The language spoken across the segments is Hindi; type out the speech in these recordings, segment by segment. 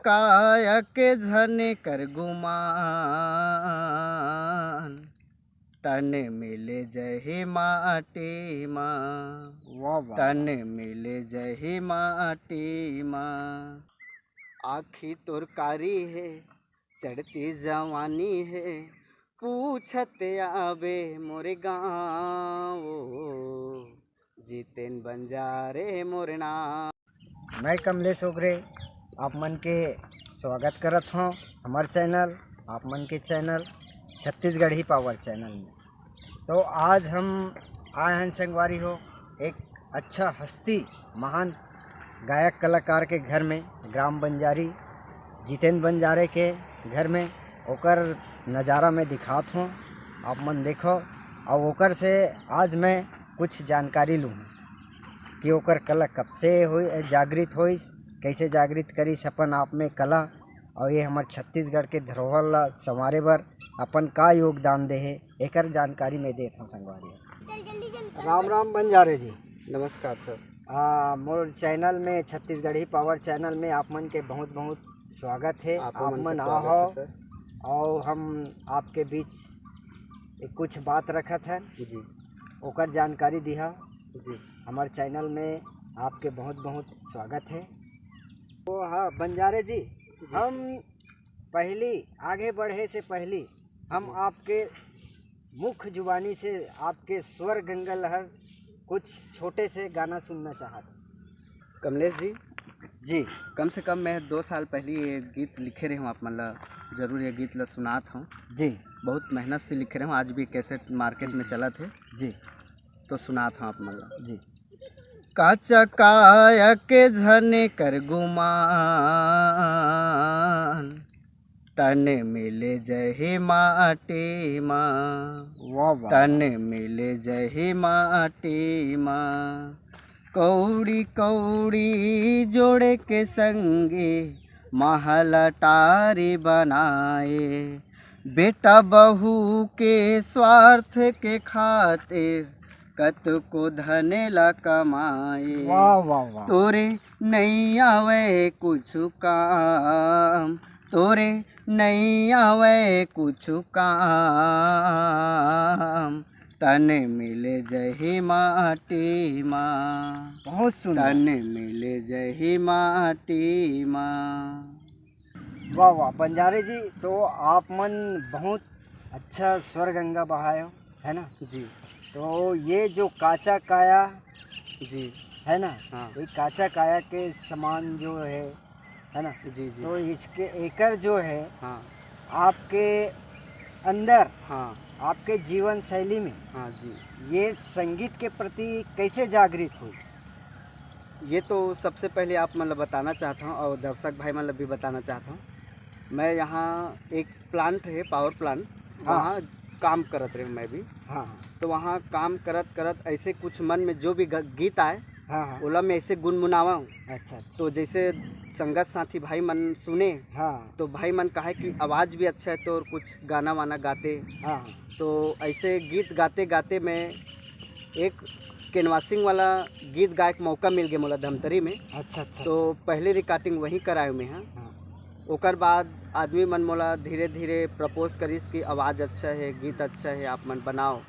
काया के झने कर गुमान, तन मिले जही माटी माँ, वाह वाह तन मिले जही माटी माँ। आखी तुरकारी है चढ़ती जवानी है, पूछते आवे मोरे गाँव, जितेन बंजारे मोर नाम। मैं कमलेश ओगरे आप मन के स्वागत करत हूँ हमार चैनल, आप मन के चैनल छत्तीसगढ़ी पावर चैनल में। तो आज हम आए हैं संगवारी हो एक अच्छा हस्ती महान गायक कलाकार के घर में, ग्राम बंजारी जितेंद्र बंजारे के घर में। ओकर नज़ारा में दिखात हूँ, आप मन देखो और ओकर से आज मैं कुछ जानकारी लूँ कि ओकर कला कब से हुई जागृत होइस, कैसे जागृत करिस अपन आप में कला, और ये हमारे छत्तीसगढ़ के धरोहर ला संवारे बर अपन का योगदान दे है, एकर जानकारी में देता हूँ संगवारी। राम राम बंजारे जी। नमस्कार सर। मोर चैनल में छत्तीसगढ़ी पावर चैनल में आप मन के बहुत बहुत स्वागत है। आप मन आओ और हम आपके बीच कुछ बात रखत है जी, ओकर जानकारी दिया जी। हमारे चैनल में आपके बहुत बहुत स्वागत है। तो हाँ बंजारे जी, हम पहली आगे बढ़े से पहले हम आपके मुख्य जुबानी से आपके स्वर गंगा लहर कुछ छोटे से गाना सुनना चाहते। कमलेश जी, जी कम से कम मैं 2 साल पहले ये गीत लिखे रहे हूँ, आप मतलब जरूर ये गीत ला सुनात हूँ। जी बहुत मेहनत से लिखे रहे हूँ, आज भी कैसेट मार्केट में चला थे जी तो सुनात हूँ आप मतलब। जी। काचा काया के झने कर गुमान, तन मिले जही माटी माँ, वाह वाह। तन मिले जही माटी माँ। कौड़ी कौड़ी जोड़े के संगे महल टारी बनाए, बेटा बहू के स्वार्थ के खातिर कत को धन ला कमाए। वाह वाह वाह। तोरे नहीं आवे कुछ काम, तोरे नहीं आवे कुछ काम, तन मिले जही माटी माँ, बहुत सुंदर। तन मिले जही माटी माँ। वाह वाह बंजारे जी, तो आप मन बहुत अच्छा स्वर गंगा बहाए हो, है ना जी तो ये जो काचा काया जी है ना, हाँ ये काचा काया के समान जो है ना, जी जी तो इसके एकर जो है हाँ आपके अंदर, हाँ आपके जीवन शैली में हाँ जी। ये संगीत के प्रति कैसे जागृत हुई? ये तो सबसे पहले आप मतलब बताना चाहता हूँ और दर्शक भाई मतलब भी बताना चाहता हूँ। मैं यहाँ एक प्लांट है, पावर प्लांट, वहाँ काम करत रहे मैं भी। हाँ तो वहाँ काम करत करत ऐसे कुछ मन में जो भी गीत आए हाँ ओला मैं ऐसे गुनगुनावा हूँ। अच्छा अच्छा। तो जैसे संगत साथी भाई मन सुने हाँ तो भाई मन कहे कि आवाज़ भी अच्छा है तो और कुछ गाना वाना गाते। हाँ तो ऐसे गीत गाते गाते मैं एक कैनवासिंग वाला गीत गायक मौका मिल गया मोला धमतरी में। अच्छा अच्छा। तो पहले रिकॉर्डिंग वहीं कराए मैं हाँ। ओकर बाद आदमी मन मोला धीरे धीरे प्रपोज करिस कि आवाज़ अच्छा है, गीत अच्छा है, आप मन बनाओ।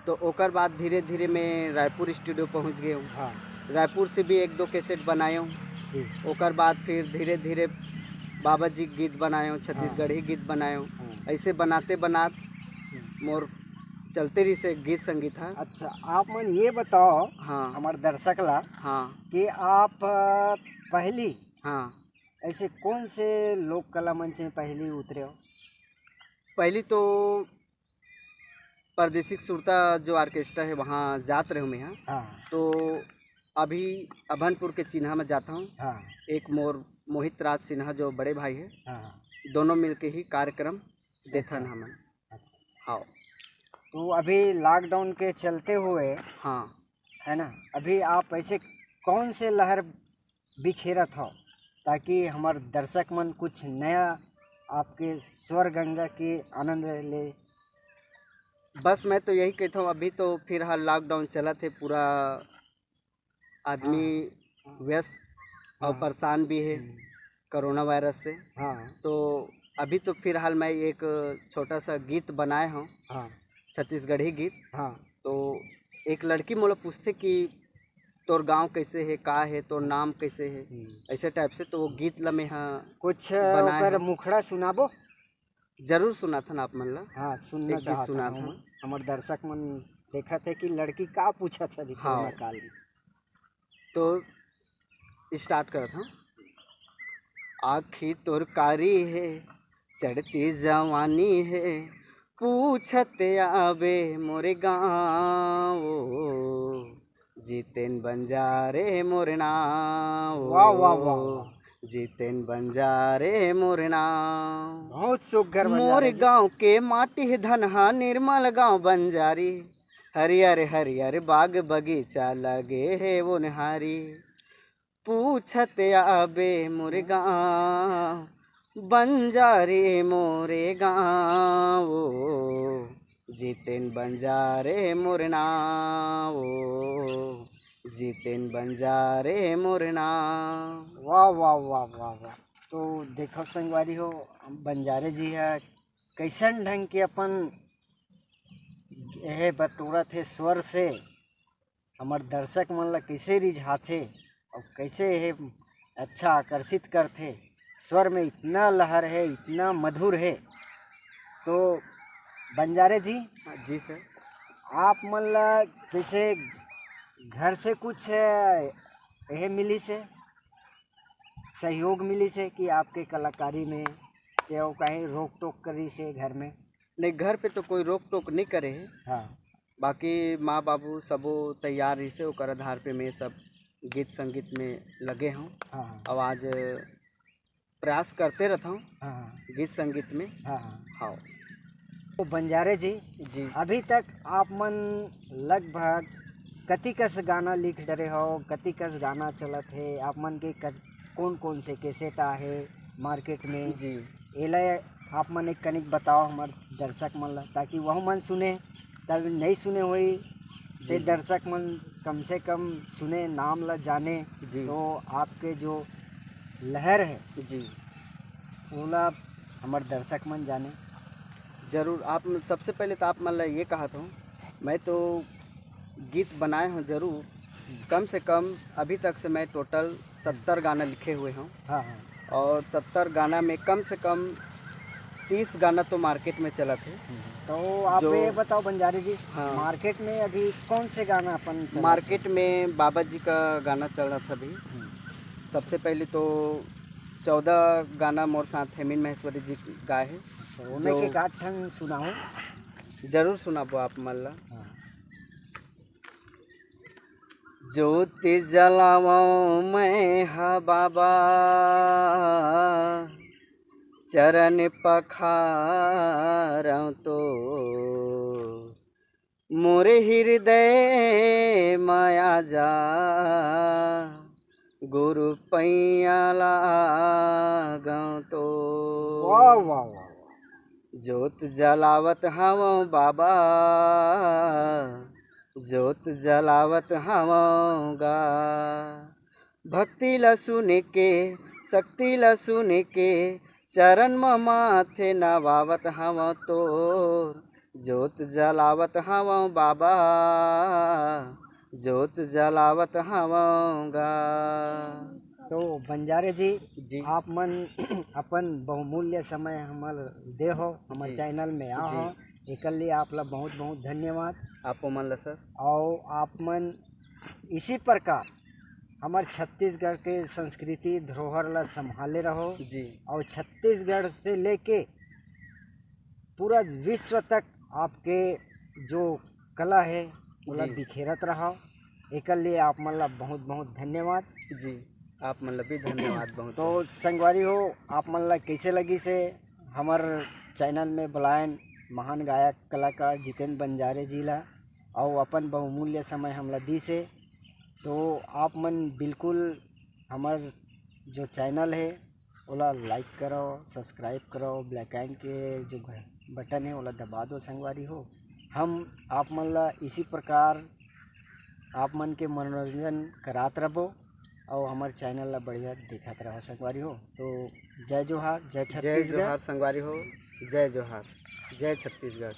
तो ओकर बाद धीरे धीरे मैं रायपुर स्टूडियो पहुंच गया हूँ। हाँ रायपुर से भी 1-2 कैसेट बनाए हूँ। जी। ओकर बाद फिर धीरे धीरे बाबा जी गीत बनाए हूँ, छत्तीसगढ़ी गीत बनाए हूँ। ऐसे बनाते बनाते मोर चलते रही से गीत संगीत है। अच्छा आप मन ये बताओ हाँ हमारे दर्शक ला हाँ कि आप पहली हाँ। ऐसे कौन से लोक कला मंच में पहली उतरे हो? पहली तो परदेसी सुरता जो ऑर्केस्ट्रा है वहाँ जात रहे हूँ मैं यहाँ। हाँ तो अभी अभनपुर के चिन्हा में जाता हूँ। हाँ एक मोहित राज सिन्हा जो बड़े भाई है, हाँ। दोनों मिलके ही कार्यक्रम देथन अच्छा। हमन। अच्छा। हाँ तो अभी लॉकडाउन के चलते हुए हाँ है ना, अभी आप ऐसे कौन से लहर बिखेरत हो ताकि हमारे दर्शक मन कुछ नया आपके स्वर गंगा के आनंद ले? बस मैं तो यही कहता हूँ, अभी तो फिर हाल लॉकडाउन चला थे, पूरा आदमी व्यस्त और परेशान भी है। कोरोना वायरस से। हाँ तो अभी तो फिलहाल मैं एक छोटा सा गीत बनाए हूँ, हाँ छत्तीसगढ़ी गीत। हाँ तो एक लड़की मोला पूछते कि तोर गांव कैसे है, का है, तोर नाम कैसे है, ऐसे टाइप से। तो वो गीत ला मैं हाँ कुछ बनाए ओकर हूँ। मुखड़ा सुनाबो। जरूर सुना था ना आप मन ला। हाँ सुनना एक गीत चाहता सुना हूँ था। मैं। हमारे दर्शक मन देखा थे कि लड़की का पूछा था अभी हाँ। कोरोना काल में। तो स्टार्ट करता हूँ। आखी तोर कारी है, चढ़ती जवानी है, पूछते आबे मोरे गाँव, जीतेन बंजारे मोर नाव, वाह वाह वाह वाह, जीतेन बंजारे मोर नाव। बहुत सुघर मोर बंजारे जी। गाँव के माटी धनहा निर्मल गाँव बंजारी, हरियर हरियर बाग बगीचा लगे है वो निहारी, पूछते आबे मोरे गाँव, बंजारे मोरे गाँव, जीतेन बंजारे मोर नाव, जीतेन बंजारे मोर नाव। वाह वाह वाह वाह वाह। तो देखो संगवारी हो, बंजारे जी है कैसन ढंग के अपन यह बतौरत है स्वर से हमार दर्शक मन ला कैसे रिझाथे और कैसे यह अच्छा आकर्षित करथे। स्वर में इतना लहर है, इतना मधुर है। तो बंजारे जी, जी सर। आप मन ला जैसे घर से कुछ यह मिली से सहयोग मिली से कि आपके कलाकारी में त्यो कहीं रोक टोक करी से घर में? नहीं, घर पे तो कोई रोक टोक नहीं करे है। हाँ बाकी माँ बाबू सबो तैयार रही से, ओकर आधार पे मैं सब गीत संगीत में लगे हूँ। हाँ हाँ आवाज प्रयास करते रहता हूँ हाँ गीत संगीत में। हाँ हाँ। हाँ तो बंजारे जी, जी। अभी तक आप मन लगभग कति कस गाना लिख डरे हो, कति कस गाना चलत है आप मन के कौन कौन से कैसेट आहे मार्केट में जी एला आप मन एक कनिक बताओ हमारे दर्शक मन ला, ताकि वह मन सुने, तब नहीं सुने हुई ते दर्शक मन कम से कम सुने, नाम ला जाने। जी तो आपके जो लहर है जी ओला हमारे दर्शक मन जाने। जरूर। आप सबसे पहले तो आप मान ला ये कहा था, मैं तो गीत बनाए हूँ जरूर। कम से कम अभी तक से मैं टोटल 70 गाना लिखे हुए हूँ। हाँ हाँ। और 70 गाना में कम से कम 30 गाना तो मार्केट में चला थे। तो आप जो ये बताओ बंजारे जी, हाँ। मार्केट में अभी कौन से गाना अपन चला? मार्केट में बाबा जी का गाना चल रहा था अभी। सबसे पहले तो 14 गाना मोर साथ हेमिन महेश्वरी जी गाए हैं। तो उन्हें के गाठन सुनाओ। जरूर सुनाबो आप मल्ला। हाँ। ज्योति जलावो मैं हा बाबा, चरण पखारऊं तो, मोरे हृदय माया जा, गुरु पैया लागऊं तो। वाह वाह वाह वाह। ज्योत जलावत हवो बाबा, ज्योत जलावत हवोगा, भक्ति ला सुन के, शक्ति ला सुन के, चरण म माथे नवावत हवो तोर, ज्योत जलावत हवो बाबा, ज्योत जलावत हवोगा। तो बंजारे जी, जी आप मन अपन बहुमूल्य समय हमार दे हो, हमारे जी चैनल में आ हो, एक लिए आप ला बहुत बहुत धन्यवाद। आपो मन ला सर। और आप मन इसी प्रकार हमारे छत्तीसगढ़ के संस्कृति धरोहर ला संभाले रहो जी और छत्तीसगढ़ से लेके पूरा विश्व तक आपके जो कला है वो बिखेरत रहो। एक लिए आप मन ला बहुत बहुत धन्यवाद। जी आप मन ला भी धन्यवाद बहुत। तो संगवारी हो, आप मन ला कैसे लगी से हमार चैनल में बुलायन महान गायक कलाकार जितेंद्र बंजारे जी ला और अपन बहुमूल्य समय हमला दी से। तो आप मन बिल्कुल हमार जो चैनल है ओला लाइक करो, सब्सक्राइब करो, ब्लैक आइकन के जो बटन है ओला दबा दो संगवारी हो। हम आप मन ला इसी प्रकार आप मन के मनोरंजन करात रहो। और हमारे चैनल ला बढ़िया दिखत रहा संगवारी हो। तो जय जोहार, जय जय छत्तीसगढ़। जोहार संगवारी हो, जय जोहार, जय छत्तीसगढ़।